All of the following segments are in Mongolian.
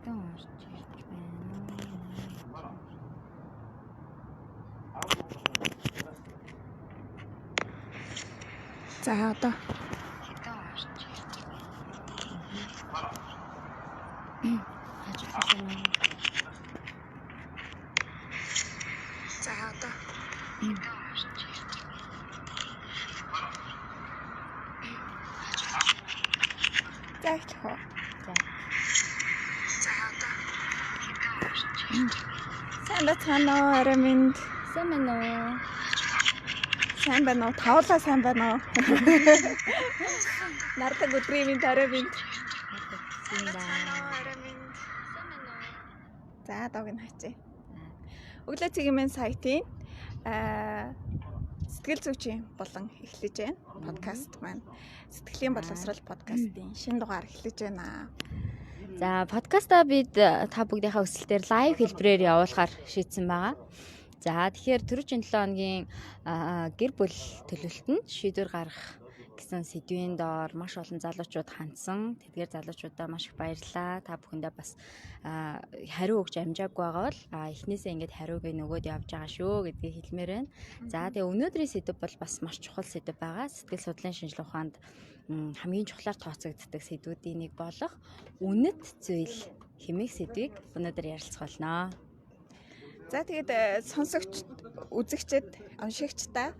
хятад орж ирж байна уу? За одоо Хятад орж ирж байна. Хажууд нь за одоо хятад орж ирж байна. за эхлэх үү. За одоо Хятад орж ирж байна. сайн бацгаана уу арай минь Сайн байна уу? сайн байна уу? Тавлаа сайн байна уу? Нардаг өдрийн минь арай минь Сайн байна. арай минь. За дог нь хачаа. Өглөө цэгийн сайтын сэтгэл зүйчийн болон эхлэж байна. Подкаст маань сэтгэлийн боловсрол подкастын шинэ дугаар эхлэж байна. За подкастаа бид та бүгдийнхээ өсөлтөөр лайв хэлбэрээр явуулахар шийдсэн байгаа. За тэгэхээр түрүүчийн 7 хоногийн гэр бүл төлөвлөлтөнд шийдвэр гаргах гэсэн сэдвийн доор маш олон залуучууд хандсан. Тэдгээр залуучуудаа маш их баярлалаа. Та бүхэндээ бас хариу өгч амжаагүй байгаа бол эхнээсээ ингэж хариуг нөгөөд явж байгаа шүү гэдгийг хэлмээр байна. За тэгээ өнөөдрийн сэдв бол бас маш чухал сэдв байгаа. Сэтгэл судлалын шинжилгээ ухаанд хамгийн чухлаар тооцогддог сэдвүүдийн нэг болох үнэт зүйл хэмээх сэдвийг өнөөдөр ярилцах болно. За тэгээд сонсогч, үзэгчд, уншигчдаа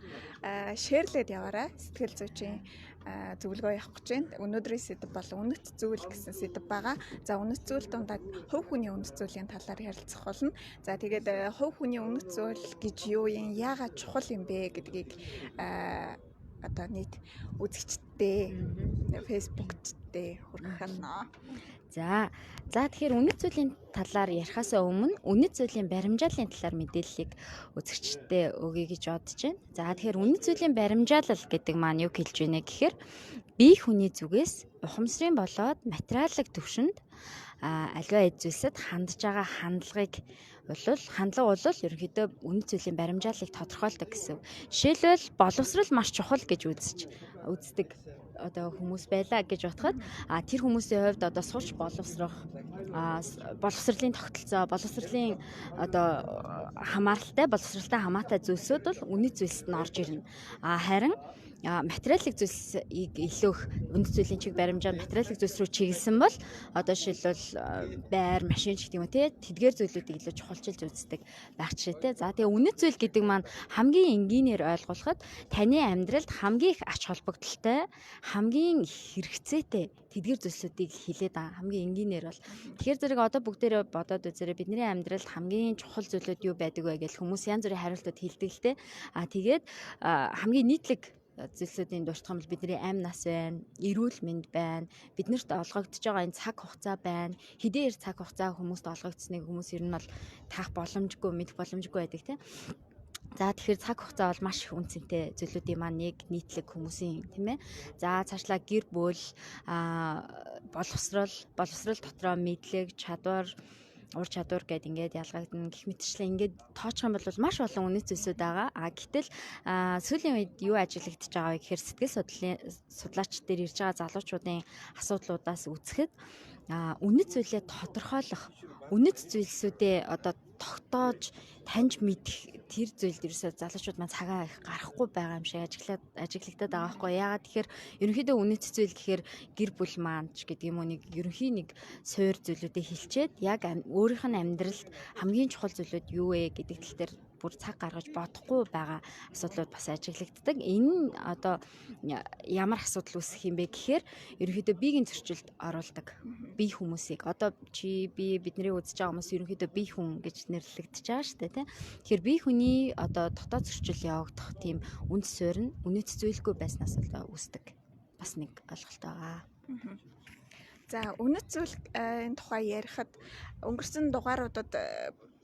шеэрлээд яваарай. Сэтгэл зүйчийн зөвлөгөө явах гэж байна. Өнөөдрийн сэдв бол үнэт зүйл гэсэн сэдв байгаа. За үнэт зүйл дундаа хувь хүний үнэт зүйлийн талаар ярилцах болно. За тэгээд хувь хүний үнэт зүйл гэж юу юм, яагаад чухал юм бэ гэдгийг одоо нийт үзэгчдээ, фэйсбүүкчдээ хүргэх болно. За тэгэхээр үнэт зүйлийн талаар ярихаасаа өмнө үнэт зүйлийн баримжааллын талаар мэдээллийг үзэгчдэд өгье гэж бодож байна. За тэгэхээр үнэт зүйлийн баримжаалал гэдэг маань юу хэлж байна гэхээр бие хүний зүгээс ухамсарын болоод материаллык төвшөнд аливаа эд зүйлсэд хандж байгаа хандлага бол ерөнхийдөө үнэт зүйлийн баримжааллыг тодорхойлдог гэсэн. Жишээлбэл боловсрал маш чухал гэж үздэг одоо хүмүүс байлаа гэж бодоход тэр хүмүүсийн хувьд одоо сурч боловсрох боловсролын тогтолцоо, боловсролын одоо боловсралтай хамаатай зүйлсүүд бол үнэт зүйлсэд нь орж ирнэ. Харин материаллык зүйлсийг илүүх үнэт зүйлийн чиг баримжаад материаллык зүйлс рүү чиглэсэн бол одоо жишээлбэл байр, машин ч гэдэг юм те тэдгээр зүйлүүдийг илүү чухалчилж үздэг байх жишээ те. За тэгээ үнэт зүйл гэдэг маань хамгийн энгийнээр ойлгуулахад таны амьдралд хамгийн их ач холбогдолтой, хамгийн хэрэгцээтэй тэдгээр зүйлсүүдийг хилээд байгаа. Хамгийн энгийнээр бол тэгэхээр зэрэг одоо бүгдээрээ бодоод үзээрэй бидний амьдралд хамгийн чухал зүйлүүд юу байдаг вэ гэж хүмүүс янз бүрийн хариултууд хэлдэг л те. Тэгээд хамгийн нийтлэг зүйлсүүдийн дуртгал бол бидний амь нас байна, эрүүл мэнд байна, биднэрт олгогдож байгаа энэ цаг хугацаа байна. Хэдийгээр цаг хугацаа хүмүүст олгогдсныг хүмүүс ер нь бол таах боломжгүй, мэдэх боломжгүй байдаг тийм. За тэгэхээр цаг хугацаа бол маш их үнцэнтэй зүйлүүдийн маань нэг нийтлэг хүмүүсийн тийм ээ. За цаашлаа гэр бүл, боловсрал дотроо мэдлэг, чадвар, ур чадвар гэд ингээд ялгагдана гэх мэтчлэн ингээд тооцох юм бол маш олон үнэт зүйлсүүд байгаа. Гэтэл сүүлийн үед юу ажиглагдаж байгаа вэ гэхээр сэтгэл судлаач дээр ирж байгаа залуучуудын асуудлуудаас үзэхэд үнэт зүйлээ тодорхойлох, үнэт зүйлсүүдээ одоо тогтоож таньж мэдэх тэр зүйлд ерөөсөө залуучууд маань цагаа их гарахгүй байгаа юм шиг ажиглагдаад байгаа байхгүй. Яагаад тэгэхээр ерөнхийдөө үнэт зүйл гэхээр гэр бүл маань ч гэдэг юм уу нэг ерөнхий нэг суур зүйлүүдийг хилчээд яг өөрийнх нь амьдралд хамгийн чухал зүйлүүд юу вэ гэдэг тал дээр бүр цаг гаргаж бодохгүй байгаа асуудлууд бас ажиглагддаг. Энэ одоо ямар асуудал үүсэх юм бэ гэхээр ерөнхийдөө биеийн зөрчилд оруулдаг. Бие хүмүүсийг одоо бидний үзэж байгаа хүмүүс ерөнхийдөө бие хүн гэж нэрлэгдэж байгаа шүү дээ тийм. Тэгэхээр бие хүний одоо дотоод зөрчил явагдах тийм үнд суурь нь үнэт зүйлгүй байснаас үүсдэг. Бас нэг ойлголт байгаа. За үнэт зүйлийн тухай ярихад өнгөрсөн дугааруудад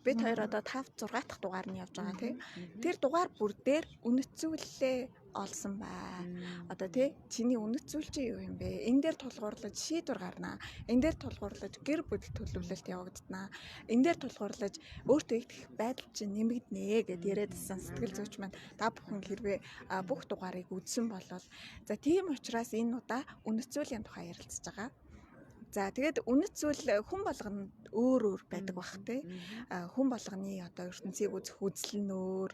бид хоёр одоо 5 6 дахь дугаар нь явж байгаа тийм. Тэр дугаар бүр дээр үнэт зүйлээ олсон байна. Одоо тий чиний үнэт зүйл чи юу юм бэ? Энэ дээр тулгуурлаж шийдвэр гарнаа. Энэ дээр тулгуурлаж гэр бүл төлөвлөлт явагдана. Энэ дээр тулгуурлаж өөртөө их байдал чинь нэмэгднэ гэд яриадсан сэтгэл зүйч маань та бүхэн хэрвээ бүх дугаарыг үзсэн болвол за тийм учраас энэ удаа үнэт зүйлийн тухай ярилцж байгаа. За тэгээд үнэт зүйл хүн болгонд өөр байдаг бах те. Хүн болгоны одоо ертөнцийг үзэх үзэл нь өөр,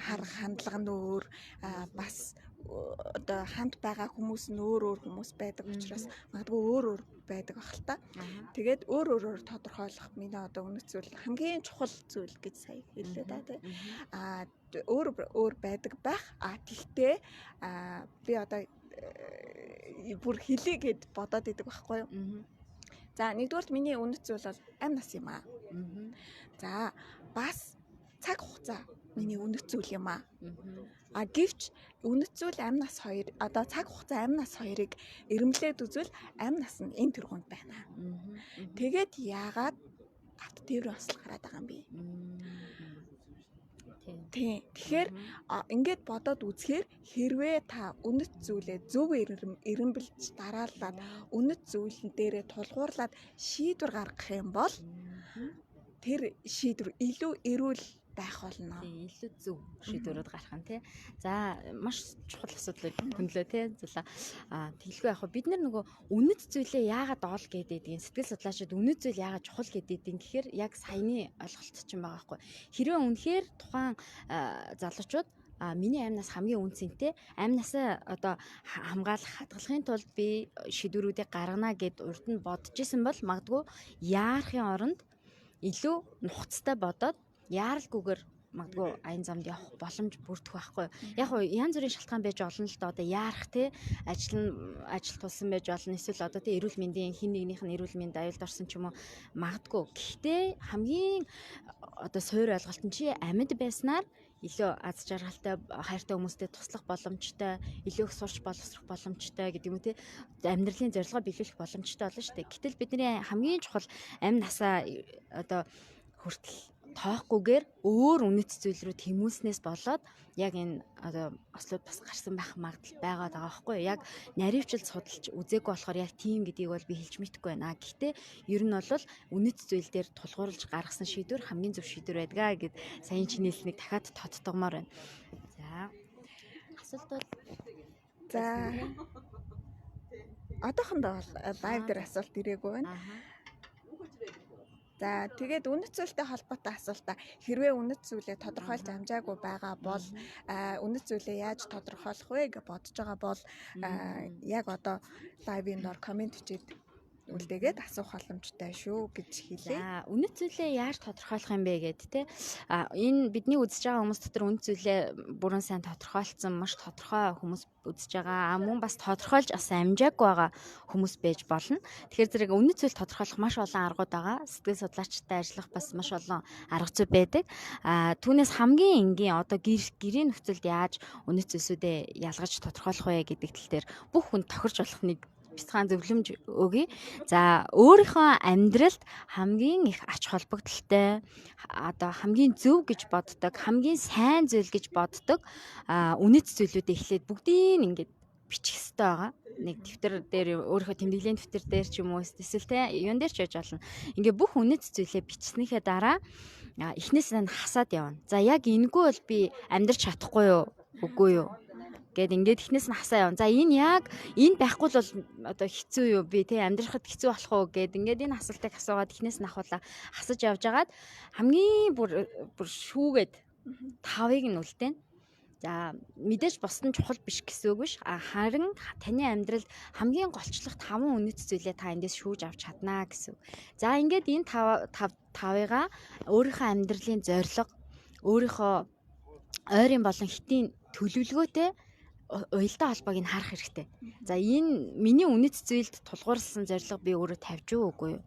харах хандлага нь өөр, бас одоо хамт байгаа хүмүүс нь өөр хүмүүс байдаг учраас магадгүй өөр байдаг бах л та. Тэгээд өөр тодорхойлох миний одоо үнэт зүйл хамгийн чухал зүйл гэж сая хэллээ да тий. Өөр байдаг байх. Тэгтээ би одоо бүр хэлий гэд бодоод идэг байхгүй юу? За нэгдүгээрт миний үнэт зүйл бол амь нас юм аа. За бас цаг хугацаа миний үнэт зүйл юм аа. Гэвч үнэт зүйл амь нас хоёр одоо цаг хугацаа амь нас хоёрыг эрэмлээд үзвэл амь нас нь энэ тэргуунд байна. Тэгээд яагаад гат тээврийн ослол гараад байгаа юм бэ? Тийм. Тэгэхээр ингээд бодоод үзэхээр хэрвээ та үнэт зүйлээ зөв эренбэлж дараалаад үнэт зүйлэн дээрээ тулгуурлаад шийдвэр гаргах юм бол тэр шийдвэр илүү эрүүл байх болно. Илүү зөв шийдвэрүүд гарах нь тий. За маш чухал асуудлыг хөндлөө тий. Тэглгүй яг бид нар нөгөө үнэт зүйлээ яагаад оол гэдэг сэтгэл судлаачид үнэт зүйл яагаад чухал гэдэг гэхээр яг саяны ойлголт чинь байгаа байхгүй. Хэрвээ үнэхээр тухайн залуучууд миний амь нас хамгийн үнцэнтэй амь насаа одоо хамгаалах хадгалахын тулд би шийдвэрүүдийг гаргана гэд урд нь бодож исэн бол магадгүй яарахын оронд илүү нухацтай бодоод яаралгүйгээр магадгүй аян замд явах боломж бүрдэх байхгүй. Яг нь янз бүрийн шалтгаан байж олон л да одоо яарах те ажил тулсан байж болно. Эсвэл одоо те эрүүл мэндийн хин нэгнийх нь эрүүл мэнд аюулд орсон ч юм уу магадгүй. Гэхдээ хамгийн одоо суур ойлголт нь чи амьд байснаар илүү аз жаргалтай хайртай хүмүүстэй туслах боломжтой, илүү их сурч боловсрох боломжтой гэдэг юм те амьдралын зорилгоо биелүүлэх боломжтой болно шүү дээ. Гэтэл бидний хамгийн чухал амь насаа одоо хүртэл тоохгүйгээр өөр үнэт зүйл рүү тэмүүлснээс болоод яг энэ одоо ослууд бас гарсан байх магадлал байгаа байхгүй яг наривчлж судалж үзээгүй болохоор яг тийм гэдгийг бол би хэлж мэдэхгүй байна. Гэхдээ ер нь бол үнэт зүйл дээр тулгуурлаж гаргасан шийдвэр хамгийн зөв шийдвэр байдгаа гэд саяын чиний хэлснийг дахиад тодтогмоор байна. За асуулт бол одоохондоо бол лайв дээр асуулт ирээгүй байна. За тэгээд үнэт зүйлтэй холбоотой асуултаа хэрвээ үнэт зүйлээ тодорхойлж амжаагүй байгаа бол үнэт зүйлээ яаж тодорхойлох вэ гэж бодож байгаа бол яг одоо лайвын доор комент хийгээд үлдээгээд асуух боломжтой шүү гэж хэлээ. За үнэт зүйлээ яаж тодорхойлох юм бэ гэд те энэ бидний үзэж байгаа хүмүүс дотор үнэт зүйлээ бүрэн сайн тодорхойлцсон маш тодорхой хүмүүс үзэж байгаа. Мөн бас тодорхойлж бас амжаагүй байгаа хүмүүс байж болно. Тэгэхээр зэрэг үнэт зүйл тодорхойлох маш олон аргууд байгаа. Сэтгэл судлаачтай ажиллах бас маш олон арга зүй байдаг. Түүнээс хамгийн энгийн одоо гэрийн нөхцөлд яаж үнэт зүйлсүүдээ ялгаж тодорхойлох вэ гэдэг тал дээр бүх хүн тохирч болох нэг бяцхан зөвлөмж өгье. За өөрийнхөө амьдралд хамгийн их ач холбогдолтой одоо хамгийн зөв гэж боддог, хамгийн сайн зүйл гэж боддог үнэт зүйлүүдээ эхлээд бүгдийг ингээд бичих хэрэгтэй байгаа. Нэг дэвтэр дээр өөрийнхөө тэмдэглэлийн дэвтэр дээр ч юм уу эсвэл те юун дээр ч яж болно. Ингээ бүх үнэт зүйлээ бичснийхээ дараа эхнээс нь хасаад явна. За яг энэгүй бол би амьдрч чадахгүй юу? Үгүй юу? Гэт ингээд эхнээс нь хасаа явна. За энэ байхгүй л бол одоо хэцүү юу би те амьдрахад хэцүү болох уу гэд ингээд энэ асуултыг асуугаад эхнээс нь ахуулаа хасаж явж агаад хамгийн бүр шүүгээд 5-ыг нь үлдээн. За мэдээж босдон чухал биш гэсэн үг биш. Харин таны амьдралд хамгийн голчлох 5 үнэт зүйлээ та эндээс шүүж авч чаднаа гэсэн. За ингээд энэ 5-ыг өөрийнхөө амьдралын зорилго, өөрийнхөө ойрын болон хитийн төлөвлөгөөтэй уялдаа холбоог нь харах хэрэгтэй. За энэ миний үнэт зүйлд тулгуурласан зорилго би өөрөө тавьж үгүй юу?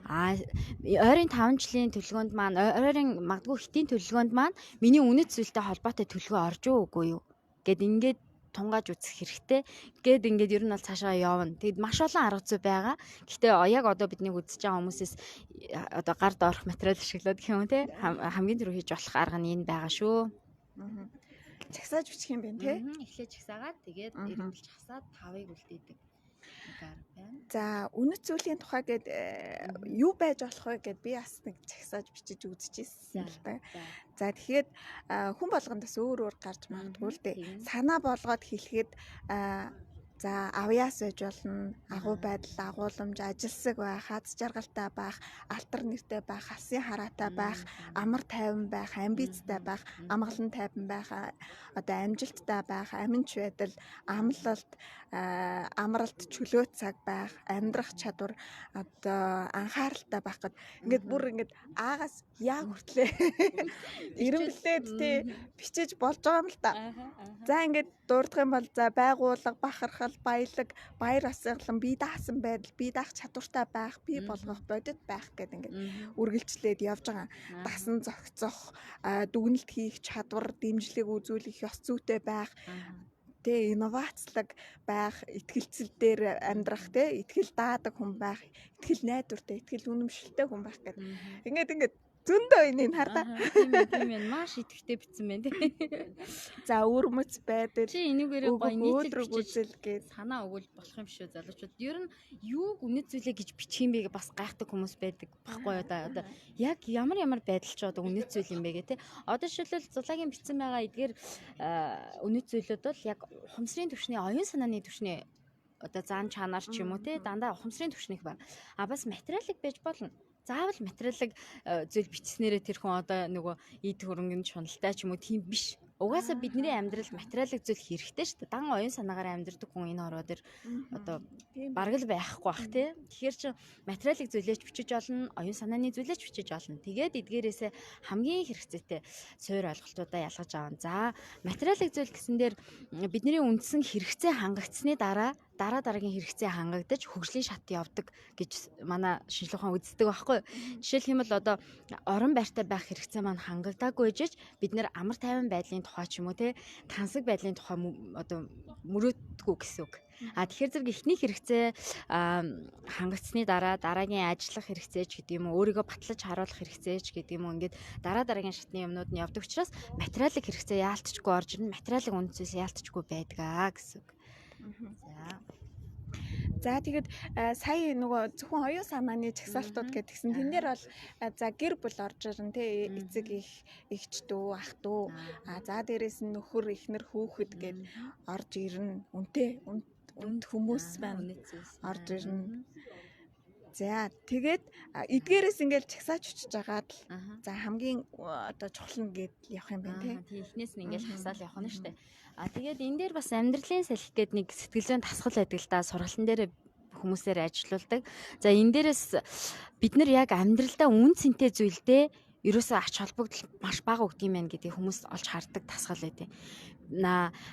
Ойрын 5 жилийн төлөвлөгөөнд маань ойрын магадгүй хитийн төлөвлөгөөнд маань миний үнэт зүйлтэй холбоотой төлөвлөгөө орж үгүй юу? Гэт ингээд тунгааж үзэх хэрэгтэй. Гэт ингээд ер нь бол цаашаа явна. Тэгэд маш олон арга зүй байгаа. Гэхдээ яг одоо бидний үзэж байгаа хүмүүсээс одоо гар доорох материал ашиглаад гэх юм те хамгийн түрүү хийж болох арга нь энэ байгаа шүү. Чагсааж бичих юм байна тий. Эхлээд чагсаагаад тэгээд эренбэлж хасаад 5-ыг үлдээдэг. За үнэт зүйлийн тухай гээд юу байж болох вэ гэд би бас нэг чагсааж бичиж үзчихсэн л та. За тэгэхээр хүн болгондоос өөр гарч магадгүй л дээ. Санаа болгоод хэлэхэд За авьяас байж болно, агуу байдал, агууламж, ажилсаг байх, аз жаргалтай байх, алтар нэртэй байх, алсын хараатай байх, амар тайван байх, амбицтай байх, амгалан тайван байх, одоо амжилттай байх, аминч байдал, амлалт, амралт, чөлөө цаг байх, амьдрах чадвар, одоо анхааралтай байх гэд ингээд бүр ингээд аагаас яг хүртлээ ирэмблээд тий бичиж болж байгаа юм л та. За ингээд дурдах юм бол за байгууллага, бахархал, баялаг, баяр асгалан, бие даасан байдал, бие даах чадвартай байх, бие болгох бодит байх гэдэг ингээд үргэлжлээд явж байгаа. Дасан зохицох, дүгнэлт хийх чадвар, дэмжлэг үзүүлэх, ёс зүйтэй байх, тэ инновацлог байх, итгэлцэл дээр амьдрах, тэ итгэл даадаг хүн байх, итгэл найдвартай, итгэл үнэмшилтэй хүн байх гэдэг. Ингээд зөндөө энийг хардаа. Тийм ээ, маш идэвхтэй бичсэн байна тий. За өрмөц байдал. Чи энийгээрээ гоё нийтлэг үзэл гээд санаа өгвөл болох юм шүү залуучууд. Ер нь юуг үнэт зүйлээ гэж бичих юм бэ бас гайхдаг хүмүүс байдаг баггүй одоо яг ямар байдал ч одоо үнэт зүйл юм бэ гэ тий. Одоо жишээлбэл Зулагийн бичсэн байгаа эдгээр үнэт зүйлүүд бол яг ухамсарын түвшний оюун санааны түвшний одоо заан чанаар ч юм уу тий дандаа ухамсарын түвшнийх ба. Бас материалыг байж болно. Заавал материалыг зүйл бичснээрээ тэр хүн одоо нөгөө эд хөрөнгөнд шуналтай ч юм уу тийм биш. Угаасаа бидний амьдралд материалыг зүйл хэрэгтэй шүү дээ. Дан оюун санаагаар амьдрдаг хүн энэ ороо дээр одоо бараг л байхгүй бах тий. Тэгэхээр чи материалыг зүйлээч бичиж олно, оюун санааны зүйлээч бичиж олно. Тэгээд эдгээрээсээ хамгийн хэрэгцээтэй суур ойлголтуудаа ялгаж авна. За материалыг зүйл гэсэн дээр бидний үндсэн хэрэгцээ хангагдсны дараагийн хэрэгцээ хангагдаж хөгжлийн шат явдаг гэж манай шинжилгээ ухаан үздэг байхгүй. Жишээлх юм бол одоо орон байртай байх хэрэгцээ маань хангагдаагүй жиж бид нэр амар тайван байдлын тухай ч юм уу те тансаг байдлын тухай одоо мөрөөддгүү гэсэн үг. Тэгэхээр зэрэг эхний хэрэгцээ хангагдсны дараагийн ажиллах хэрэгцээ ч гэдэг юм уу өөрийгөө батлаж харуулах хэрэгцээ ч гэдэг юм уу ингээд дараагийн шатны юмнууд нь явдаг учраас материалын хэрэгцээ яалтчгүй орж ирнэ материалын үнцээс яалтчгүй байдгаа гэсэн үг. За тэгээд сая нөгөө зөвхөн оюун санааны чагсаалтууд гэдгсэн тэн дээр бол за гэр бүл орж ирэн тий эцэг эгч дүү ах дүү за дээрээс нь нөхөр эхнэр хүүхэд гэд орж ирнэ үнд хүмүүс байна орж ирнэ. За тэгээд эдгээрээс ингээл чагсааж очиж байгаад л за хамгийн одоо чухал нь гээд явах юм байна тий эхнээс нь ингээл хасаал явах нь шүү дээ. Тэгээд энэ дээр бас амьдралын салхи гэдэг нэг сэтгэл зүйн тасгал байдаг л да сургалтын дээр хүмүүсээр ажилуулдаг. За энэ дээрээс бид нар яг амьдралдаа үн цэнтэй зүйлдээ ерөөсөө ач холбогдол маш бага өгд юм байна гэдгийг хүмүүс олж хардаг тасгал байдаг.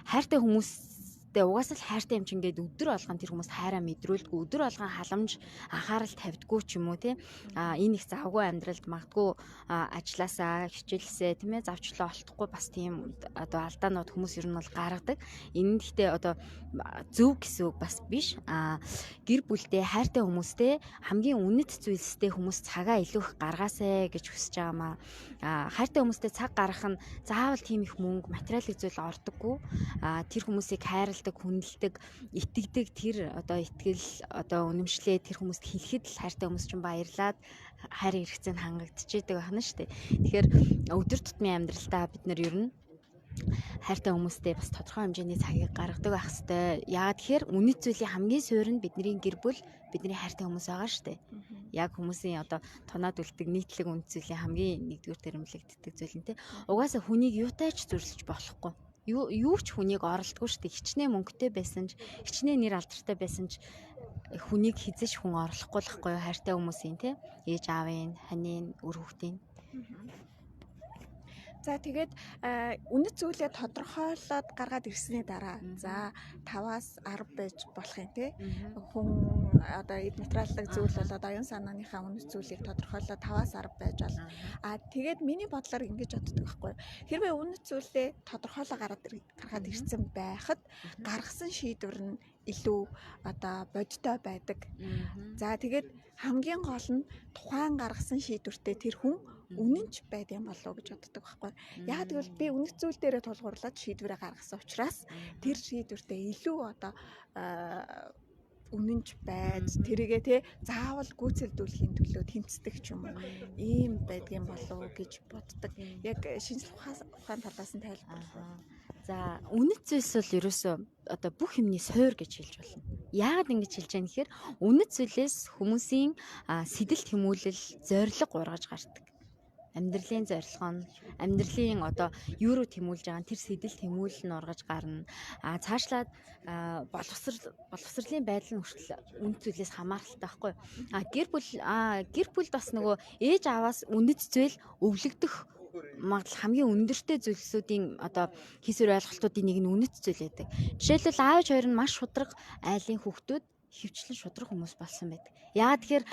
Хайртай хүмүүстэй угаасаа л хайртай юм чинь ингээд өдөр болгон тэр хүмүүс хайраа мэдрүүлдэг. Өдөр болгон халамж анхаарал тавьдаггүй ч юм уу те. Энэ их завгүй амьдралд магадгүй ажилласаа хичээлсээ тийм ээ завчлаа олдохгүй бас тийм одоо алдаанууд хүмүүс ер нь бол гаргадаг. Энэ нь гэхдээ одоо зөв гэсэн үг бас биш. Гэр бүлтэй хайртай хүмүүстэй хамгийн үнэт зүйлстэй хүмүүс цагаа илүү их гаргаасай гэж хүсэж байгаамаа. Хайртай хүмүүстэй цаг гаргах нь заавал тийм их мөнгө материалын зүйл ордоггүй. Тэр хүмүүсийг хайрладаг, хүндэлдэг, итгэдэг тэр одоо итгэл одоо үнэмшлээ тэр хүмүүст хэлэхэд л хайртай хүмүүс чинь баярлаад хайрын хэрэгцээ нь хангагдчихэдэг байна шүү дээ. Тэгэхээр өдөр тутмын амьдралдаа бид нар ер нь хайртай хүмүүстэй бас тодорхой хэмжээний цагийг гаргадаг байх хэрэгтэй. Яагаад тэгэхээр үнэт зүйлийн хамгийн суурь нь бидний гэр бүл, бидний хайртай хүмүүс байгаа шүү дээ. Яг хүмүүсийн одоо тоноод үлддэг нийтлэг үнэт зүйлийн хамгийн нэгдүгээр төрөмлөгддөг зүйл нь те. Угаасаа хүнийг юутай ч зөрсөж болохгүй. Юу ч хүнийг оролдгүй шүү дээ. Хичнээн мөнгөтэй байсан ч, хичнээн нэр алдартай байсан ч хүнийг хизэж хүн орлохгүй л байхгүй юу хайртай хүмүүсийн те. Ээж аавын, ханийн, үр хүүхдийн. За тэгээд үнэт зүйлээ тодорхойлоод гаргаад ирсний дараа за 5-аас 10 байж болох юм тий. Хүн одоо эд материаллык зүйл болоод оюун санааныхаа үнэт зүйлийг тодорхойлоод 5-аас 10 байж болно. Тэгээд миний бодлоор ингэж боддог байхгүй. Хэрвээ үнэт зүйлээ тодорхойлоо гаргаад ирсэн байхад гаргасан шийдвэр нь илүү одоо бодиттой байдаг. За тэгээд хамгийн гол нь тухайн гаргасан шийдвэртээ тэр хүн үнэнч байд юм болов уу гэж боддог байхгүй. Яг тэгвэл би үнэт зүйл дээрээ тулгуурлаад шийдвэрээ гаргасан учраас тэр шийдвэртээ илүү одоо үнэнч байж тэрийгээ те заавал гүйцэлдүүлэхийн төлөө тэмцдэг ч юм уу ийм байдгийн болов уу гэж боддог. Яг шинжлэх ухаан талаас нь тайлбарлах. За үнэт зүйлс бол ерөөсөө одоо бүх юмний суур гэж хэлж болно. Яагаад ингэж хэлж байгаа юм гэхээр үнэт зүйлээс хүмүүсийн сэтэл тэмүүлэл, зориг ургаж гардаг. Амьдралын зорилго нь амьдралын одоо юу руу тэмүүлж байгаа тэр сэтэл тэмүүлэл нь ургаж гарна. Цаашлаад боловсролын байдал нь хүртэл үнэт зүйлээс хамааралтай байхгүй. Гэр бүл бас нөгөө ээж аваас үнэт зүйл өвлөгдөх магадлал хамгийн өндөртэй зүйлсүүдийн одоо хийсвэр ойлголтуудын нэг нь үнэт зүйл байдаг. Жишээлбэл аав ээж хоёр нь маш шудраг айлын хүүхдүүд хөвчлэн шудраг хүмүүс болсон байдаг. Яагаад тэгэхээр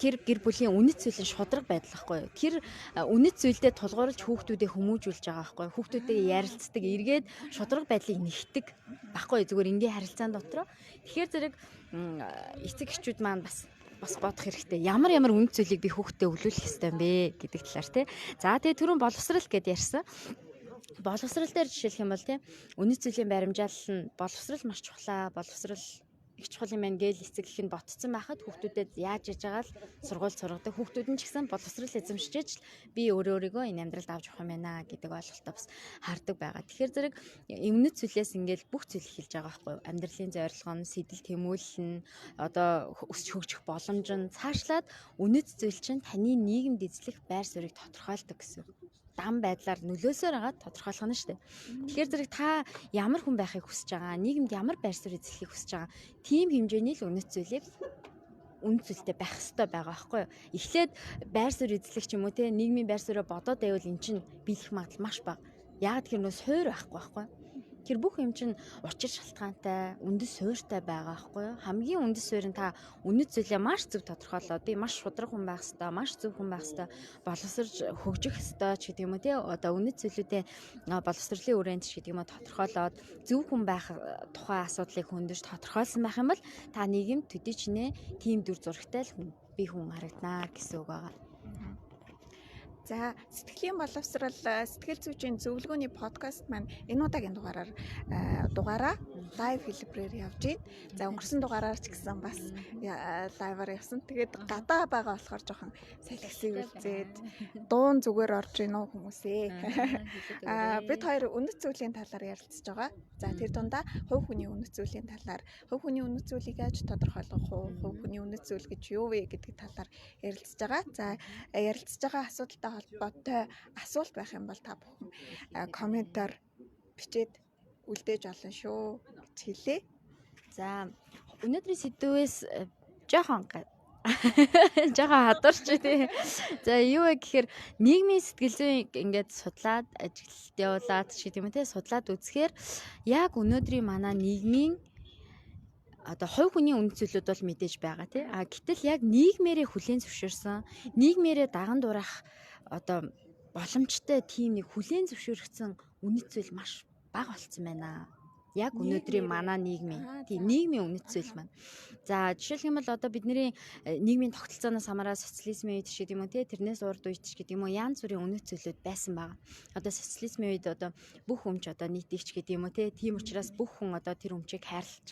тэр гэр бүлийн үнэт зүйл нь шудраг байдал байхгүй юу? Тэр үнэт зүйлдээ тулгуурлаж хүүхдүүдээ хүмүүжүүлж байгаа байхгүй юу? Хүүхдүүдээ ярилцдаг, эргээд шудраг байдлыг нэгтдэг байхгүй юу? Зүгээр энгийн харилцаан дотор. Тэгэхээр зэрэг эцэг эхчүүд маань бас бодох хэрэгтэй. Ямар үнэт зүйлийг би хүүхдэд өвлүүлэх ёстой юм бэ гэдэг талаар тий. За тэгээ түрүүн боловсрал гэдээ ярьсан. Боловсрал дээр жишээлх юм бол тий үнэт зүйлийн баримжаалал нь боловсрал маш чухлаа. Боловсрал их чухал юм байна гээл эцэг их нь ботцсон байхад хүүхдүүдэд яаж яж байгаа л сургууль сургадаг. Хүүхдүүд нь ч гэсэн боловсрал эзэмшиж би өөрийгөө энэ амьдралд авч явах юм байна гэдэг ойлголтоо бас хардаг байгаа. Тэгэхээр зэрэг өмнөд зүйлээс ингээл бүх зүйл хэлж байгаа байхгүй юу? Амьдралын зорилго нь, сэтэл тэмүүлэл нь, одоо өсч хөгжих боломж нь цаашлаад үнэт зүйл чинь таны нийгэмд эзлэх байр суурийг тодорхойлдог гэсэн. Дан байдлаар нөлөөсөөр хагаад тодорхойлох нь шүү дээ. Тэгэхээр зэрэг та ямар хүн байхыг хүсэж байгаа, нийгэмд ямар байр суурь эзлэхийг хүсэж байгаа, тийм хэмжээний л үнэт зүйлийг үнэт зүйлтэй байх хэрэгтэй байгаа байхгүй юу? Эхлээд байр суурь эзлэх ч юм уу те нийгмийн байр суурьа бодоод байвал эн чинь биелэх магадлал маш бага. Яг тэр нөөс хойр байхгүй. Тэр бүх юм чинь учир шалтгаантай, үндэс суурьтай байгаа байхгүй юу? Хамгийн үндэс суурь нь та үнэт зүйлээ маш зөв тодорхойлоод, би маш шудраг хүн байх хэрэгтэй, маш зөв хүн байх хэрэгтэй, боловсрж хөгжих хэрэгтэй ч гэдэг юм уу те. Одоо үнэт зүйлүүдээ боловсролын үрээнд ч гэдэг юм уу тодорхойлоод зөв хүн байх тухай асуудлыг хөндөж тодорхойлсон байх юм бол та нийгэмд төдий чинээ тийм дүр зурагтай л хүн харагданаа гэсэн үг байгаа. За сэтгэлийн боловсрал сэтгэл зүйчийн зөвлөгөөний подкаст маань энэ удаагийн дугаараа лайв хэлбэрээр явж байна. За өнгөрсөн дугаараар ч гэсэн бас лайваар явсан. Тэгээд гадаа байгаа болохоор жоохон салхисыг үлзээд дуун зүгээр орж ийн үү хүмүүсээ. Бид хоёр үнэт зүйлийн талаар ярилцж байгаа. За тэр дундаа хувь хүний үнэт зүйлийн талаар, хувь хүний үнэт зүйлийг яаж тодорхойлох вэ? Хувь хүний үнэт зүйл гэж юу вэ гэдэг талаар ярилцж байгаа. За ярилцж байгаа асуудалтай холбоотой асуулт байх юм бол та бүхэн комментоор бичээд үлдээж олно шүү гэж хэлээ. За өнөөдрийн сэдвээс жоохон хадварч тий. За юу вэ гэхээр нийгмийн сэтгэл зүйн ингээд судлаад ажилт явуулаад ч гэдэг юм те судлаад үзэхээр яг өнөөдрийн манай нийгмийн одоо хувь хүний үнэт зүйлүүд бол мэдээж байгаа тий. Гэтэл яг нийгмээрээ хүлээн зөвшөөрсөн, нийгмээрээ даган дурах одоо боломжтой тийм нэг хүлээн зөвшөөрөгдсөн үнэт зүйл маш бага болцсон байна. Яг өнөөдрийн манай нийгмийн нийгмийн үнэт зүйл маань. За жишээлх юм бол одоо бидний нийгмийн тогтолцооноос хамаараа социализмын үед ч гэдэг юм уу те тэрнээс урд үед ч гэдэг юм уу янз бүрийн үнэт зүйлүүд байсан байгаа. Одоо социализмын үед одоо бүх өмч одоо нийтийгч гэдэг юм уу те тийм учраас бүх хүн одоо тэр өмчийг хайрлаж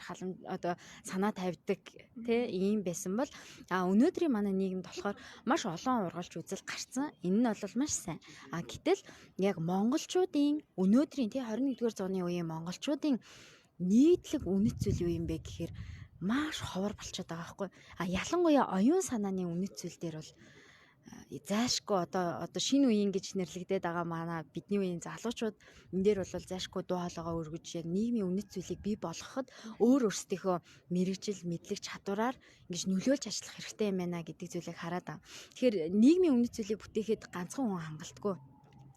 одоо санаа тавьдаг те ийм байсан бол өнөөдрийн манай нийгэмд болохоор маш олон ургалж үзэл гарцсан. Энэ нь бол маш сайн. Гэтэл яг монголчуудын өнөөдрийн те 21-р зууны үеийн монголчуудын нийтлэг үнэт зүйл юу юм бэ гэхээр маш ховор болчиход байгаа байхгүй. Ялангуяа оюун санааны үнэт зүйл дээр бол зайшгүй одоо шинэ үеийн гэж нэрлэгдээд байгаа манай бидний үеийн залуучууд энэ дээр бол зайшгүй дуу хоолойгоо өргөж яг нийгмийн үнэт зүйлийг бий болгоход өөр өөрсдийнхөө мэрэгжил мэдлэг чадвараар ингэж нөлөөлж ажиллах хэрэгтэй юм байна гэдэг зүйлийг хараад байгаа. Тэгэхээр нийгмийн үнэт зүйлийг бүтээхэд ганцхан хүн хангалтгүй.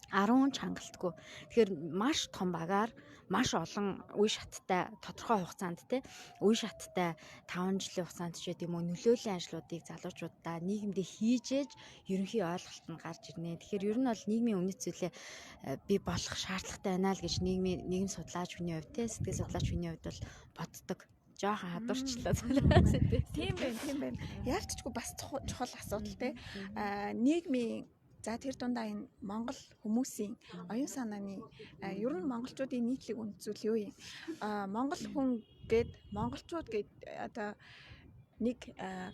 10 ч хангалтгүй. Тэгэхээр маш том багаар маш олон үе шаттай тодорхой хугацаанд үе шаттай 5 жилийн хугацаанд ч гэдэм үү нөлөөллийн ажлуудыг залуучуудаа нийгэмдээ хийж ээж ерөнхий ойлголт нь гарч ирнэ. Тэгэхээр ер нь бол нийгмийн үнэт зүйлээ бий болох шаардлагатай байна л гэж нийгэм судлаач хүний хувьд сэтгэл судлаач хүний хувьд бол боддог. Жоохон хадварчлаа. Тийм байна. Яалтчгүй бас чухал асуудал нийгмийн за тэр дундаа энэ Монгол хүмүүсийн оюун санааны ер нь монголчуудын нийтлэг үнэт зүйл юу юм? Монгол хүн монголчууд гээд одоо нэг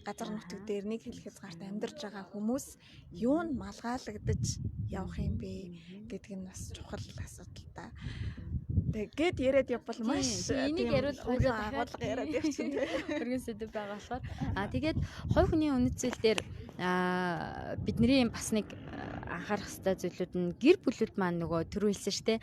газар нутаг дээр нэг хэл хязгаарт амьдарч байгаа хүмүүс юу нь малгаалагдаж явах юм бэ гэдэг нь бас чухал асуудал та. Тэгээд яриад явбал маш энийг яриул хоёлоо агуулга яриад явчихна тий. Өргөн сэдв байгаа болохоор тэгээд хувь хүний үнэт зүйл дээр бидний бас нэг анхаарах ёстой зүйлүүд нь гэр бүлүүд маань нөгөө түрүү хэлсэн шүү дээ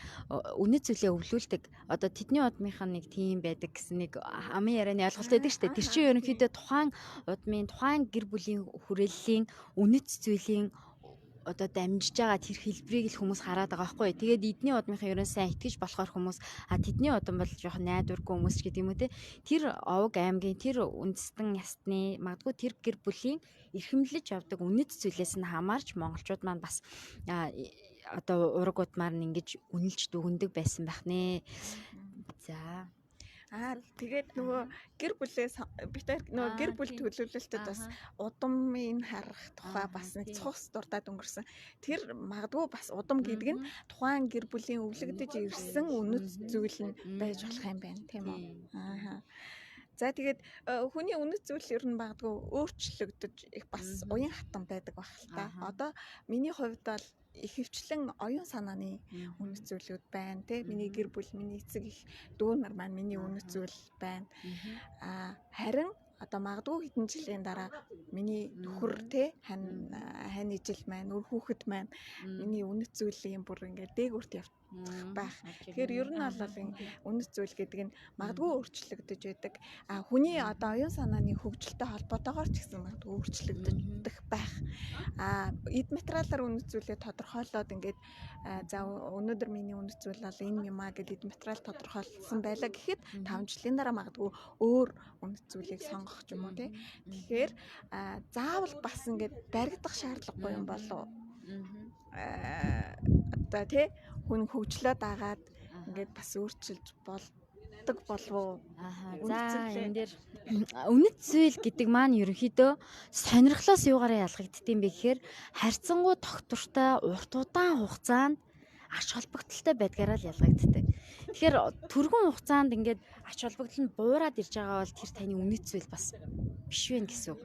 үнэт зүйлээ өвлүүлдэг. Одоо тэдний удмынх нь нэг тийм байдаг гэсэн нэг амын ярианы ойлголт байдаг шүү дээ. Тэр чинь ерөнхийдөө тухайн удмын тухайн гэр бүлийн хүрээллийн үнэт зүйлийн одоо дамжиж байгаа тэр хэлбэрийг л хүмүүс хараад байгаа байхгүй. Тэгээд эдний удмынхаа ерөн сайн итгэж болохоор хүмүүс тэдний удам бол жоохон найдваргүй хүмүүс ч гэдэг юм уу те. Тэр овог аймгийн тэр үндэстэн ясны магадгүй тэр гэр бүлийн эрхэмлэж явдаг үнэт зүйлээс нь хамаарч монголчууд маань бас одоо урагуудмаар нь ингэж үнэлж дүгндэг байсан байх нэ. За тэгээд нөгөө гэр бүлээс бид нөгөө гэр бүл төлөвлөлтөд бас удамыг харах тухай бас нэг цус дурдаад өнгөрсөн. Тэр магадгүй бас удам гэдэг нь тухайн гэр бүлийн өвлөгдөж ирсэн үнэт зүйл нь байж болох юм байна тийм үү? За тэгээд хүний үнэт зүйл ер нь магадгүй өөрчлөгдөж их бас уян хатан байдаг байх л та. Одоо миний хувьд бол ихэвчлэн оюун санааны үнэт зүйлүүд байна тий. Миний гэр бүл, миний эцэг их дүү нар маань миний үнэт зүйл байна. Харин одоо магадгүй хэдэн жилийн дараа миний нөхөр тий хань ижил маань, үр хүүхэд маань миний үнэт зүйлийн бүр ингээд дээгүүрт явж байх. Тэгэхээр ер нь бол үнэт зүйл гэдэг нь магадгүй өөрчлөгдөж байдаг. Хүний одоо оюун санааны хөгжилтэй холбоотойгоор ч гэсэн магадгүй өөрчлөгдөх байх. Эд материалаар үнэт зүйлээ тодорхойлоод ингээд за өнөөдөр миний үнэт зүйл бол энэ юм аа гэдэг эд материал тодорхойлсон байлаа гэхэд 5 жилийн дараа магадгүй өөр үнэт зүйлийг сонгох ч юм уу тий. Тэгэхээр заавал бас ингээд баригдах шаардлагагүй юм болов. Одоо тий хүн хөгжлөө дагаад ингээд бас өөрчилж болдог болов. За энэ дээр үнэт зүйл гэдэг маань ерөнхийдөө сонирхлоос юугаараа ялгагддсан бэ гэхээр харьцангуй тогтвортой урт удаан хугацаанд ач холбогдолтой байдгаараа л ялгагддаг. Тэгэхээр түргэн хугацаанд ингээд ач холбогдол нь буураад ирж байгаа бол тэр таны үнэт зүйл бас биш вэ гэсэн үг.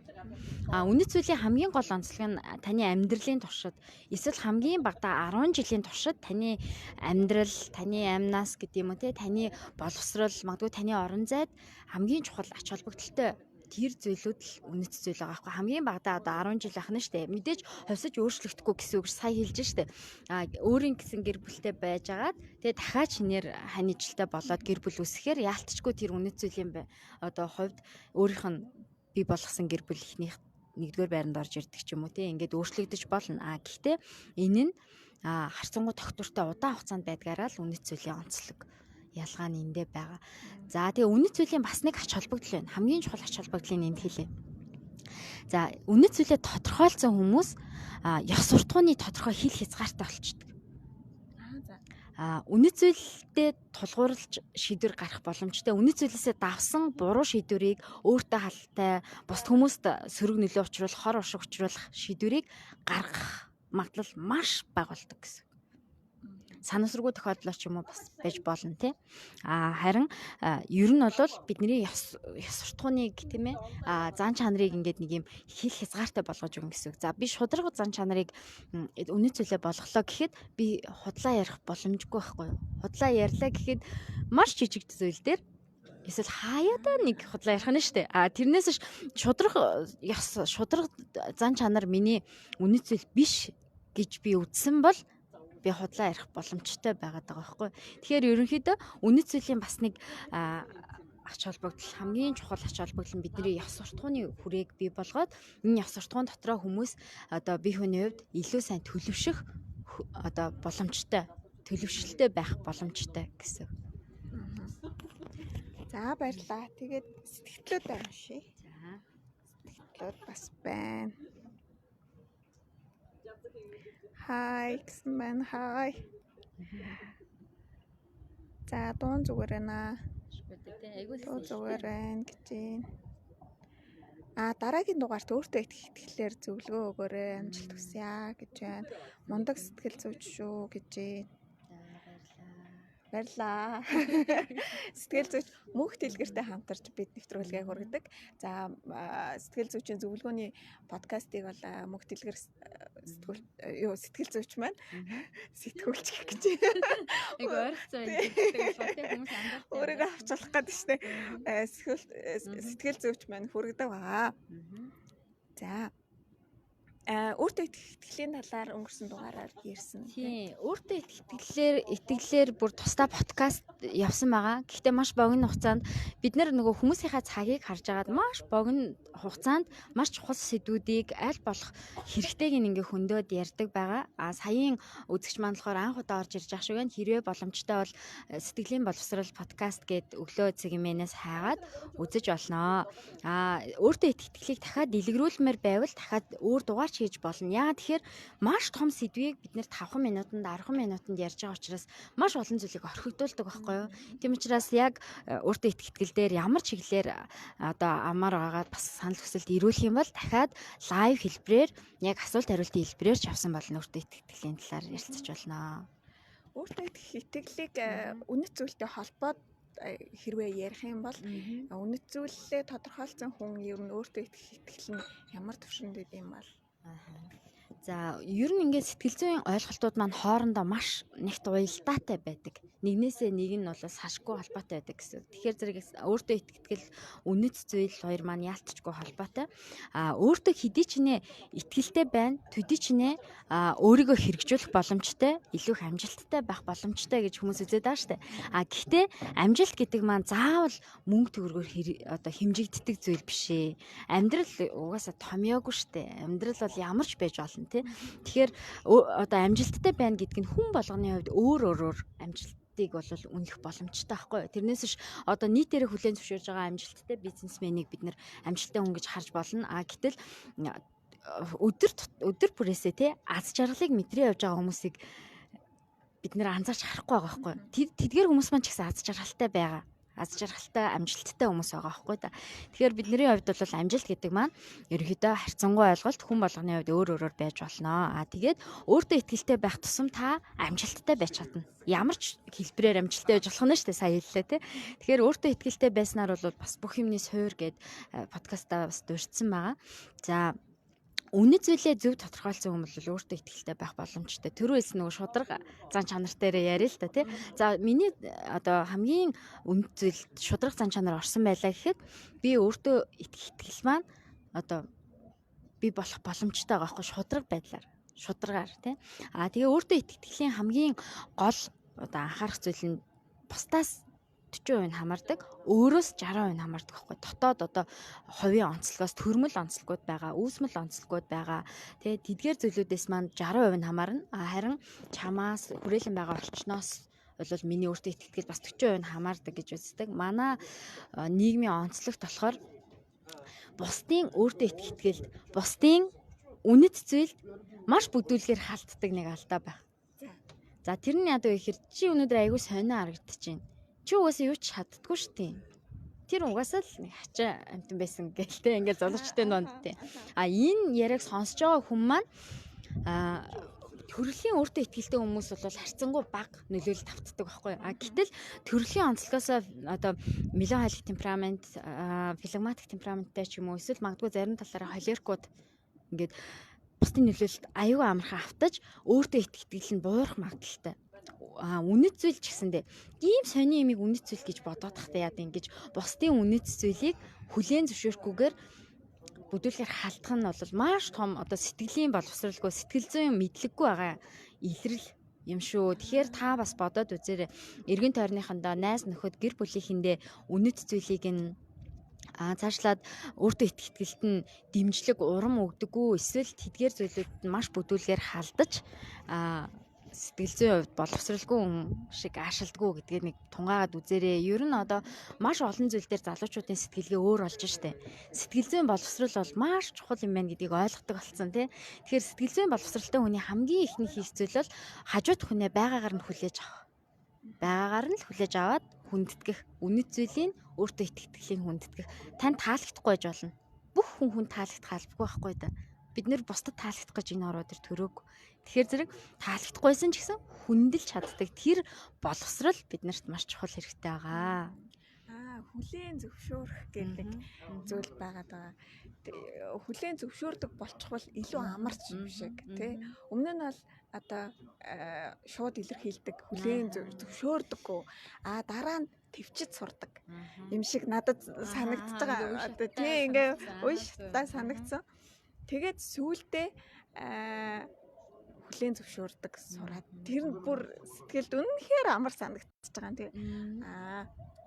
Үнэт зүйлийн хамгийн гол онцлог нь таны амьдралын туршид эсвэл хамгийн багадаа 10 жилийн туршид таны амьдрал, таны амнаас гэдэг юм уу те таны боловсрол, магадгүй таны орон зайд хамгийн чухал ач холбогдолтой тэр зүйлүүд л үнэт зүйл байгаа байхгүй. Хамгийн багадаа одоо 10 жил ахна штэ. Мэдээж хувьсаж өөрчлөгдөхгүй гэсэн үг сая хэлж штэ. Өөрийн гэсэн гэр бүлтэй байжгаад тэгээ дахиад шинээр ханижилтай болоод гэр бүл үүсгэхээр яалтчгүй тэр үнэт зүйлийн одоо хувьд өөрийнх нь бий болгосон гэр бүл ихнийх нэгдүгээр байранд орж ирдэг ч юм уу те. Ингээд өөрчлөгдөж болно. Гэхдээ энэ нь харьцангуй тогтвортой удаан хугацаанд байдгаараа л үнэт зүйлийн онцлог ялгаа нь эндээ байгаа. За тэгээ үнэт зүйлийн бас нэг ач холбогдол байна. Хамгийн чухал ач холбогдлыг энд хэлье. За үнэт зүйлээ тодорхойлсон хүмүүс ёс суртахууны тодорхой хил хязгаартай болчдөг. Үнэт зүйлдээ тулгуурлаж шийдвэр гарах боломжтой. Үнэт зүйлээсээ давсан буруу шийдвэрийг өөртөө халтай бусд хүмүүст сөрөг нөлөө учруулах, хор уршиг учруулах шийдвэрийг гаргах магадлал маш бага болдог гэсэн. Санамсаргүй тохиолдлоор ч юм уу бас байж болно тий. Харин ер нь бол бидний ёс суртахууныг тийм ээ зан чанарыг ингээд нэг юм хил хязгаартай болгож өгнө гэсэн үг. За би шударга зан чанарыг үнэт зүйлээ болголоо гэхэд би худлаа ярих боломжгүй байхгүй юу? Худлаа ярьлаа гэхэд маш жижиг зүйл дээр эсвэл хаяада нэг худлаа ярих нь шүү дээ. Тэрнээс шударга зан чанар миний үнэт зүйл биш гэж би үзсэн бол би худлаа ярих боломжтой байгаад байгаа байхгүй. Тэгэхээр ерөнхийдөө үнэт зүйлийн бас нэг ач холбогдол хамгийн чухал ач холбогдол нь бидний ёс суртахууны хүрээг бий болгоод энэ ёс суртахуун дотроо хүмүүс одоо бие хүний хувьд илүү сайн төлөвшөх одоо боломжтой, төлөвшөлтэй байх боломжтой гэсэн. За баярлалаа. Тэгээд сэтгэлдлүүд байна шээ. За сэтгэлдлүүд бас байна. Хай гэсэн байна. Хай. За дуун зүгээр байна. Дуун зүгээр байна гэж байна. Дараагийн дугаарт өөртөө ихтгэхлээр зөвлөгөө өгөөрэй. Амжилт хүсье гэж байна. Мундаг сэтгэл зүйч шүү гэж байна. Баярлаа. Сэтгэл зүйч мөнх дэлгэртэй хамтарч бид нэвтрүүлгээ хүргэдэг. За сэтгэл зүйчийн зөвлөгөөний подкастыг бол мөнх дэлгэр сэтгэл зүйч маань сэтгүүлч гэх гэж. Айгу ойролцоо байдаг болохоор тийм хүмүүс анзаардаг. Өөрийгөө авчлах гэдэг штэ. Сэтгэл зүйч маань хүргэдэг байгаа. За өөртөө итгэлийн талаар өнгөрсөн дугаараар ярьсан. Тийм, өөртөө итгэлээр бүр тусдаа подкаст явсан байгаа. Гэхдээ маш богино хугацаанд бид нөгөө хүмүүсийнхаа цагийг харж агаад маш богино хугацаанд маш чухал сэдвүүдийг аль болох хэрэгтэйг ингээ хөндөд ярьдаг байгаа. Саяын үзэгч маань болохоор анх удаа орж ирж байгаа шиг байна. Хэрвээ боломжтой бол сэтгэлийн боловсрал подкаст гэд өглөө цэгмээс хайгаад үзэж болно. Өөртөө итгэлийг дахиад дэлгэрүүлмээр байвал дахиад өөр дугаар хийж болно. Яагаад тэгэхээр маш том сэдвийг бид нэр 5 минутанд 10 минутанд ярьж байгаа учраас маш олон зүйлийг орхигдуулдаг байхгүй юу? Тийм учраас яг өөртөө итгэл дээр ямар чиглэлээр одоо амар байгаад бас санал хүсэлт ирүүлэх юм бол дахиад лайв хэлбэрээр яг асуулт хариултын хэлбэрээр ч авсан болно. Өөртөө итгэлийн талаар ярилцаж болно. Өөртөө итгэлийг үнэт зүйлтэй холбоод хэрвээ ярих юм бол үнэт зүйлээ тодорхойлсон хүн ер нь өөртөө итгэл нь ямар төвшөнд байд юм бол. За ер нь ингээд сэтгэл зүйн ойлголтууд маань хоорондоо маш нэгт уялдаатай байдаг. Нэгнээсээ нэг нь бол сашгүй холбоотой байдаг гэсэн. Тэгэхээр зэрэг өөртөө итгэл үнэт зүйл хоёр маань яалтчгүй холбоотой. Өөртөө хэдий ч нэ итгэлтэй байна, төдий ч нэ өөрийгөө хэрэгжүүлэх боломжтой, илүү их амжилттай байх боломжтой гэж хүмүүс үзээд байгаа штэ. Гэхдээ амжилт гэдэг маань заавал мөнгө төгрөгөөр одоо хэмжигддэг зүйл биш ээ. Амьдрал угаасаа томьёогүй штэ. Амьдрал бол ямар ч байж болно тий. Тэгэхээр одоо амжилттай байна гэдэг нь хүн болгоны хувьд өөр амжилтыг бол үнэлэх боломжтой байхгүй юу. Тэрнээс ш одоо нийтээрээ хүлээн зөвшөөрж байгаа амжилттай бизнесменийг бид нэр амжилттай хүн гэж харж болно. Гэтэл өдөр бүрээсээ тий аз жаргалыг мэдрээ явж байгаа хүмүүсийг бид нэр анзаарч харахгүй байгаа байхгүй юу. Тэдгээр хүмүүс маань ч гэсэн аз жаргалтай байгаа. Аз жаргалтай амжилттай хүмүүс байгаа байхгүй да. Тэгэхээр бидний хувьд бол амжилт гэдэг маань ерөнхийдөө харьцангуй ойлголт хүн болгоны хувьд өөр байж болно. Тэгээд өөртөө итгэлтэй байх тусам та амжилттай байж чадна. Ямар ч хэлбэрээр амжилттай байж болох нь шүү дээ сая хэллээ тий. Тэгэхээр өөртөө итгэлтэй байснаар бол бас бүх юмний суур гэд подкастаа бас дурдсан байгаа. За үнэт зүйлээ зөв тодорхойлсон хүн бол өөртөө итгэлтэй байх боломжтой. Төрөөс нөгөө шудраг зан чанар дээр яриа л та тий. За миний одоо хамгийн үнэт зүйл шудраг зан чанар орсон байлаа гэхэд би өөртөө итгэл маань одоо би болох боломжтой байгаа байхгүй шудраг байдлаар шудрагаар тий. Тэгээ өөртөө итгэлийн хамгийн гол одоо анхаарах зүйл нь бусдаас 40% хамаардаг, өөрөөс 60% хамаардаг байхгүй. Дотоод одоо хувийн онцлогоос төрмөл онцлогуд байгаа, үүсмэл онцлогуд байгаа. Тэгээ тэдгээр зүйлүүдээс маань 60% хамаарна. Харин чамаас хүрээлэн байгаа орчноос бол миний өөртөө итгэл бас 40% хамаардаг гэж үздэг. Манай нийгмийн онцлогт болохоор бусдын өөртөө итгэлд, бусдын үнэт зүйлд маш бүдүүлгээр халтдаг нэг алдаа байх. За тэр нь яадаг вэ гэхээр чи өнөөдөр айгүй сонио харагдчихээн. Чи угаасаа юу ч чаддгүй шүү дээ. Тэр угаасаа л нэг хачаа амтан байсан гэлтэй ингээд залуучдын донд тий. Энэ яриаг сонсож байгаа хүн маань төрөлхийн өөртөө итгэлтэй хүмүүс бол харьцангуй бага нөлөөлөлт автдаг байхгүй. Гэтэл төрөлхийн онцлогоос одоо меланхолик темперамент, флегматик темпераменттай ч юм уу эсвэл магадгүй зарим талаараа холерикууд ингээд бусдын нөлөөлөлт аюул амархан автаж өөртөө итгэл нь буурах магадaltaй. Үнэт зүйл ч гэсэндээ ийм сони юмыг үнэт зүйл гэж бодоод тахтай яа гэж бусдын үнэт зүйлийг хүлээн зөвшөөрөхгүйгээр бүдүүлгээр халтах нь бол маш том одоо сэтгэлийн боловсралгүй сэтгэл зүйн мэдлэггүй байгаа илрэл юм шүү. Тэгэхээр та бас бодоод үзээрэй. Эргэн тойрныхандаа найз нөхөд гэр бүлийнхэндээ үнэт зүйлийг нь цаашлаад өөртөө итгэлт нь дэмжлэг урам өгдөггүй эсвэл тэдгээр зүйлүүд нь маш бүдүүлгээр халдаж сэтгэл зүйн хувьд боловсралгүй хүн шиг аашилдгүй гэдгээр нэг тунгаагаад үзээрэй. Ер нь одоо маш олон зүйл дээр залуучуудын сэтгэлгээ өөр болж штэ. Сэтгэл зүйн боловсрал бол маш чухал юм байна гэдгийг ойлгодог болсон тий. Тэгэхээр сэтгэл зүйн боловсралтай хүний хамгийн ихний хийх зүйл бол хажууд хүнээ байгаагаар нь хүлээж авах. Байгаагаар нь л хүлээж аваад хүндэтгэх, үнэт зүйлийг өөртөө итгэлийн хүндэтгэх. Тань таалагдахгүй байж болно. Бүх хүн таалагдах албагүй байхгүй да. бид нэр бусдад таалагдах гэж энэ ороо дээр төрөөг. Тэгэхээр зэрэг таалагдахгүйсэн ч гэсэн хүндэлж чаддаг тэр боловсрал биднэрт маш чухал хэрэгтэй байгаа. Хүлээн зөвшөөрөх гэдэг зүйл байгаад байгаа. Хүлээн зөвшөөрдөг болчихвол илүү амарч юм шиг тий. Өмнө нь бол одоо шууд илэрхийлдэг хүлээн зөвшөөрдөггүй. Дараа нь төвчд сурдаг юм шиг надад санагдаж байгаа. Одоо тий ингээ ууштай санагдсан. Тэгээд сүүлдээ хүлээн зөвшөөрдөг сураад тэр нь бүр сэтгэлд үнэхээр амар санагдчихж байгаа юм тий.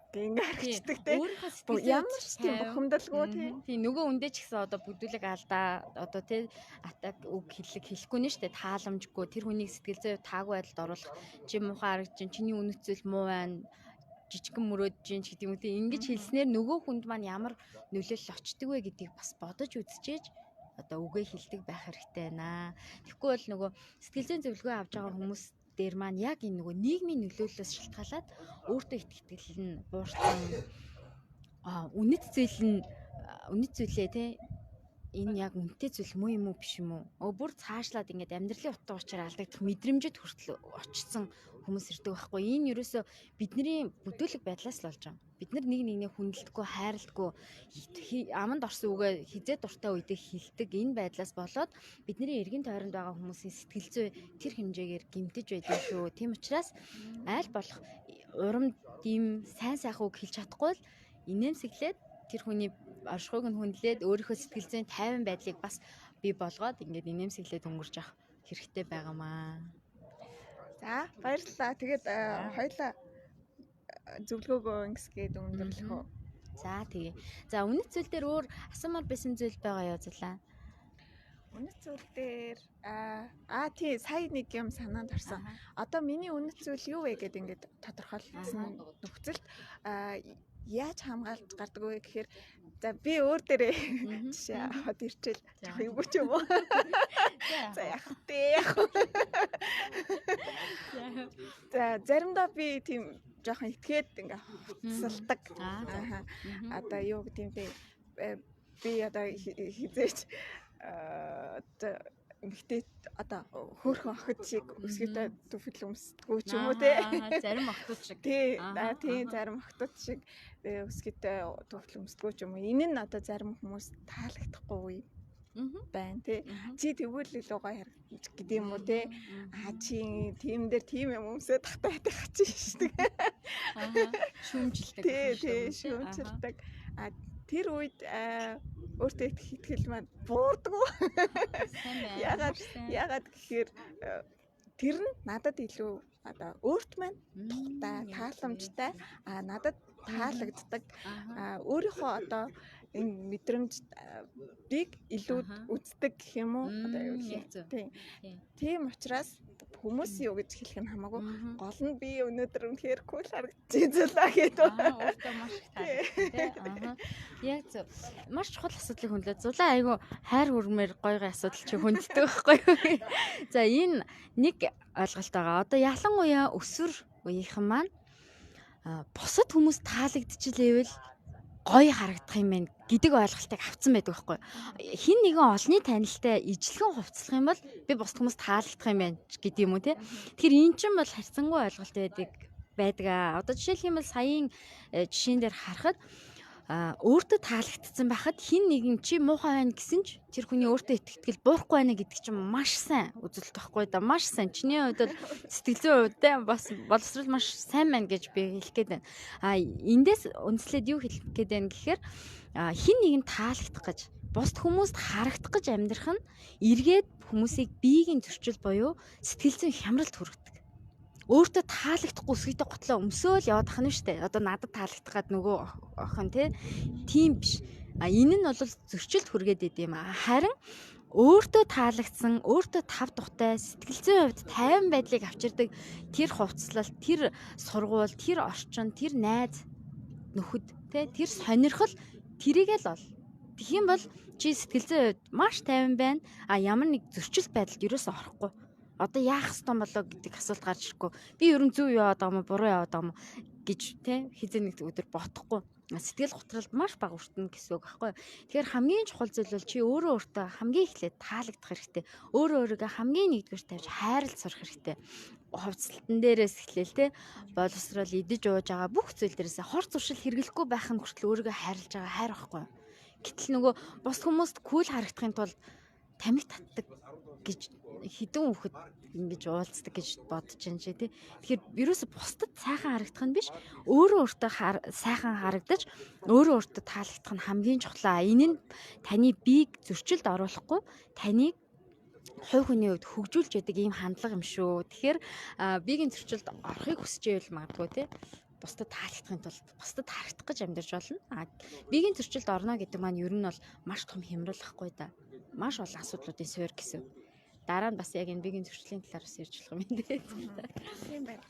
Ингээ харагддаг тий. Өөрийнхөө сэтгэлээ Ямар ч тийм бухимдалгүй тий. Тийм нөгөө үндэ ч гэсэн одоо бүдүүлэг алдаа одоо тий атак үг хэлэхгүй нэ штэ тааламжгүй тэр хүнийг сэтгэл зүй таагүй байдалд оруулах чи муухай харагдаж чинь чиний үнэт зүйл муу байна жижигэн мөрөөдж чинь ч гэдэг юм тий ингэж хэлснээр нөгөө хүнд маань ямар нөлөөлөл очдөг вэ гэдгийг бас бодож үзчихээж одоо үгээ хэлдэг байх хэрэгтэй байна. Тэгэхгүй бол нөгөө сэтгэл зүйн зөвлөгөө авч байгаа хүмүүс дээр маань яг энэ нөгөө нийгмийн нөлөөллөөс шалтгаалаад өөртөө итгэл нь буурсан үнэт зүйлээ те энэ яг үнэтэй зүйл муу юм уу биш юм уу бүр цаашлаад ингээд амьдралын утга учир алдагдах мэдрэмжэд хүртэл очсон хүмүүс ирдэг байхгүй энэ ерөөсөө бидний бүдүүлэг байдлаас л болж байгаа бид нар нэг нэгнээ хүндэлдэггүй хайрладаггүй аманд орсон үгээ хизээ дуртай үедээ хилдэг энэ байдлаас болоод бидний эргэн тойронд байгаа хүмүүсийн сэтгэл зүй тэр хэмжээгээр гэмтэж байдаг шүү. Тийм учраас аль болох урам дэм сайн сайхан үг хэлж чадахгүй л инээмсэглээд тэр хүний оршихуйг нь хүндлээд өөрийнхөө сэтгэл зүйн тайван байдлыг бас бий болгоод ингээд инээмсэглээд өнгөрч явах хэрэгтэй байгаамаа. За баярлалаа. Тэгээд хоёлаа зөвлөгөөгөө ингэсгээд өндөрлөх үү. За тэгээ. За үнэт зүйл дээр өөр асуумаар байсан зүйл байгаа юу зулаа? Үнэт зүйл дээр тий сая нэг юм санаанд орсон. Одоо миний үнэт зүйл юу вэ гэдэг ингээд тодорхойлсон нөхцөлд яаж хамгаалж гардаг вэ гэхээр за би өөр дээрээ жишээ аваад ирчихэл жоох юу ч юм уу. За яах вэ? За заримдаа би тийм жоохон итгээд ингээ хуцалдаг. Одоо юу гэдэг юм бэ? Би одоо хизээч эмэгтэй одоо хөөрхөн охид шиг өсгөтэй төвхөл өмсдгүү ч юм уу те. Зарим охтууд шиг. Тий, зарим охтууд шиг өсгөтэй төвхөл өмсдгүү ч юм уу. Энэ нь одоо зарим хүмүүс таалагдахгүй байна те. Чи тэгвэл илүү гоё харагдаж гэдэг юм уу те. Чи тийм дээр тийм юм өмсөд тахтай хачиж шдэг. Шүүмжилдэг. Тий, шүүмжилдэг. Тэр үед өөртөө итгэл маань буурдггүй. Ягаад гэхээр тэр нь надад илүү одоо өөрт маань тухтай, тааламжтай надад таалагддаг. Өөрийнхөө одоо энэ мэдрэмжийг илүү үздэг гэх юм уу? Одоо юу гэх юм. Тийм учраас хүмүүс юу гэж хэлэх нь хамаагүй гол нь би өнөөдөр үнэхээр кул харагдчихлаа гэдэг. Өөртөө маш их таалагддаг. Яг зөв. Маш чухал асуудлыг хөндлөө. Зулаа айгу хайр хүрмээр гойгоо асуудал чи хөндөлдөг байхгүй юу? За энэ нэг ойлголт байгаа. Одоо ялангуяа өсвөр үеийнхэн маань бусад хүмүүс таалагдчихлээвэл гоё харагдах юм байна гэдэг ойлголтыг авцсан байдаг байхгүй юу? Хин нэгэн олонний танилтай ижлэгэн хувцлах юм бол би бусад хүмүүс таалагдах юм байна гэдэг юм уу те. Тэгэхээр эн чинь бол харьцангуй ойлголт байдаг. Одоо жишээлбэл саяын жишээн дээр харахад өөртөө таалагдсан байхад хин нэгэн чи муухай байна гэсэн ч тэр хүний өөртөө итгэл буурахгүй байна гэдэг чинь маш сайн үзэлт байхгүй да маш сайн. Чиний хувьд бол сэтгэл зүйн хувьд бас боловсрол маш сайн байна гэж би хэлэх гээд байна. Эндээс үндэслээд юу хэлэх гээд байна гэхээр хин нэгэн таалагдах гэж бусд хүмүүст харагдах гэж амьдрах нь эргээд хүмүүсийг биеийн зөрчил буюу сэтгэл зүйн хямралд хүргэдэг. Өөртөө таалагдахгүй өсгийтэй готлоо өмсөөл яваад ах нь штэ. Одоо надад таалагдах гад нөгөө охин тийм биш. Энэ нь бол зөрчилд хүргээд идэм. Харин өөртөө таалагдсан, өөртөө тав тухтай сэтгэл зүйн хувьд тайван байдлыг авчирдаг тэр хувцлал, тэр сургууль, тэр орчин, тэр найз нөхөд тэр сонирхол тэрийгэл бол. Тэгэх юм бол чи сэтгэл зүйн хувьд маш тайван байна. Ямар нэг зөрчил байдалд ерөөсөө орохгүй. Одоо яах ёстой болоо гэдэг асуулт гарч ирэхгүй. Би ерөн зөв яваад байгаа юм уу, буруу яваад байгаа юм уу гэж хизээ нэг өдөр бодохгүй. Сэтгэл готролд маш бага өртөнө гэсэн үг байхгүй юу. Тэгэхээр хамгийн чухал зүйл бол чи өөрөө өөртөө хамгийн эхлээд таалагдах хэрэгтэй. Өөрөө өөрийгөө хамгийн нэгдүгээр тавьж хайрлах сурах хэрэгтэй. Хувцлалтан дээрээс эхлээл те боловсрол идэж ууж байгаа бүх зүйл дээрээс хор зуршил хэрэглэхгүй байх нь хүртэл өөрийгөө хайрлаж байгаа хайр байхгүй юу. Гэтэл нөгөө бус хүмүүст кул харагдахын тулд тамхи татдаг гэж хідэн хүүхэд ингэж уулздаг гэж бодож байна чи тий. Тэгэхээр вирус бусдад сайхан харагдах нь биш, өөрөө өөртөө сайхан харагдаж, өөрөө өөртөө таалагдах нь хамгийн чухал. Энэ нь таны биеийг зөрчилд оруулахгүй, таныг хувь хүний хувьд хөгжүүлж яадаг ийм хандлага юм шүү. Тэгэхээр биеийн зөрчилд орохыг хүсэж байвал магадгүй тий. Бусдад таалагдахын тулд бусдад харагдах гэж амьдарч болно. Биеийн зөрчилд орно гэдэг маань ер нь бол маш том хямрал ахгүй да. Маш олон асуудлуудын суурь гэсэн. Дараа нь бас яг энэ биеийн зөрчлийн талаар бас ярьж болох юм дээ. Тийм байна.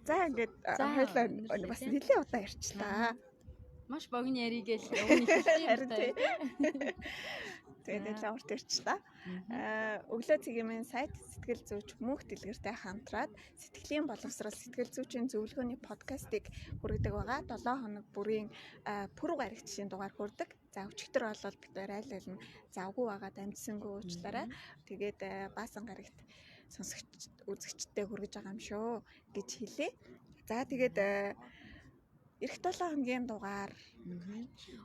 За ингээд хоёлаа бас нэлээд удаа ярьчлаа. Маш богино яригээл өвний хэлсэн тийм. Тэгээд нэлээд урт ярьчлаа. Өглөө цэгийн сайт сэтгэл зүйч Мөнх дэлгэртэй хамтраад сэтгэлийн боловсрол сэтгэл зүйчийн зөвлөгөөний подкастыг хүргэдэг байгаа. 7 хоног бүрийн пүрэв гарагчийн дугаар хүрдэг. За өчигдөр болол бид айл нь завгүй байгаад амжсангүй уучлаарай. Тэгээд баасан гарагт сонсогч үзэгчтэй хүргэж байгаа юм шүү гэж хэлээ. За тэгээд эх 7 хоногийн дугаар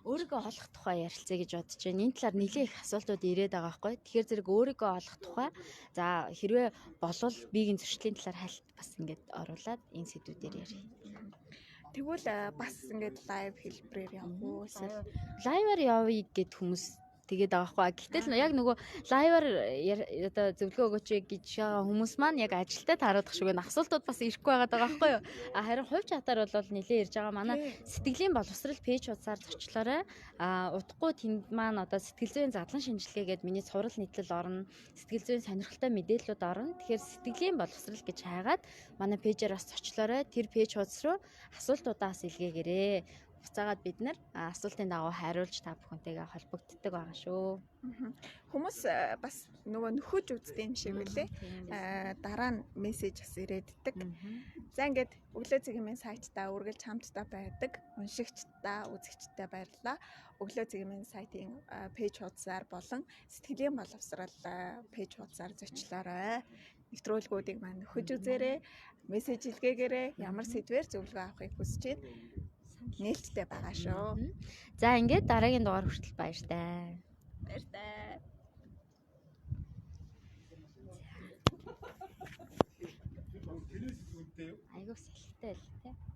өөрийгөө олох тухай ярилцъя гэж бодож байна. Энэ талаар нэлээд их асуултууд ирээд байгаа байхгүй. Тэгэхээр зэрэг өөрийгөө олох тухай за хэрвээ болвол биеийн зөрчлийн талаар хальт бас ингээд оруулаад энэ сэдвүүдээр ярив. Тэгвэл бас ингээд лайв хэлбэрээр явах уу? Лайваар явъя гэд хүмүүс тэгээд байгаа хгүй. Гэтэл яг нөгөө лайваар одоо зөвлөгөө өгөөч гэж байгаа хүмүүс маань яг ажилдаа таарах шиг нэг асуултууд бас ирэхгүй байгаа хгүй юу. Харин хувь чатаар бол нэлээд ирж байгаа. Манай сэтгэлийн боловсрал пэйж хуудасаар зочлоорой. Удахгүй тэнд маань одоо сэтгэл зүйн задлан шинжилгээ гэдэг миний цуврал нийтлэл орно. Сэтгэл зүйн сонирхолтой мэдээллүүд орно. Тэгэхээр сэтгэлийн боловсрал гэж хайгаад манай пэйжээр бас зочлоорой. Тэр пэйж хуудас руу асуултуудаас илгээгээрэй. Буцаагаад бид нар асуултын дагуу хариулж та бүхэнтэйгээ холбогддог байгаа шүү. Хүмүүс бас нөгөө нөхөж үздэг юм шиг үлээ. Дараа нь мессеж бас ирээддэг. За ингээд өглөө цэгийн сайтаа үргэлж хамтдаа байдаг. Уншигчдаа, үзэгчдээ баярлалаа. Өглөө цэгийн сайтын пэйж хуудасаар болон сэтгэлийн боловсрал пэйж хуудасаар зочлоорой. Нэвтрүүлгүүдийг маань нөхөж үзээрэй. Мессеж илгээгээрэй. Ямар сэдвээр зөвлөгөө авахыг хүсэж байна. Нээлттэй байгаа шүү. За ингээд дараагийн дугаар хүртэл баяртай. Баяртай. Айгуу салхитай л тий.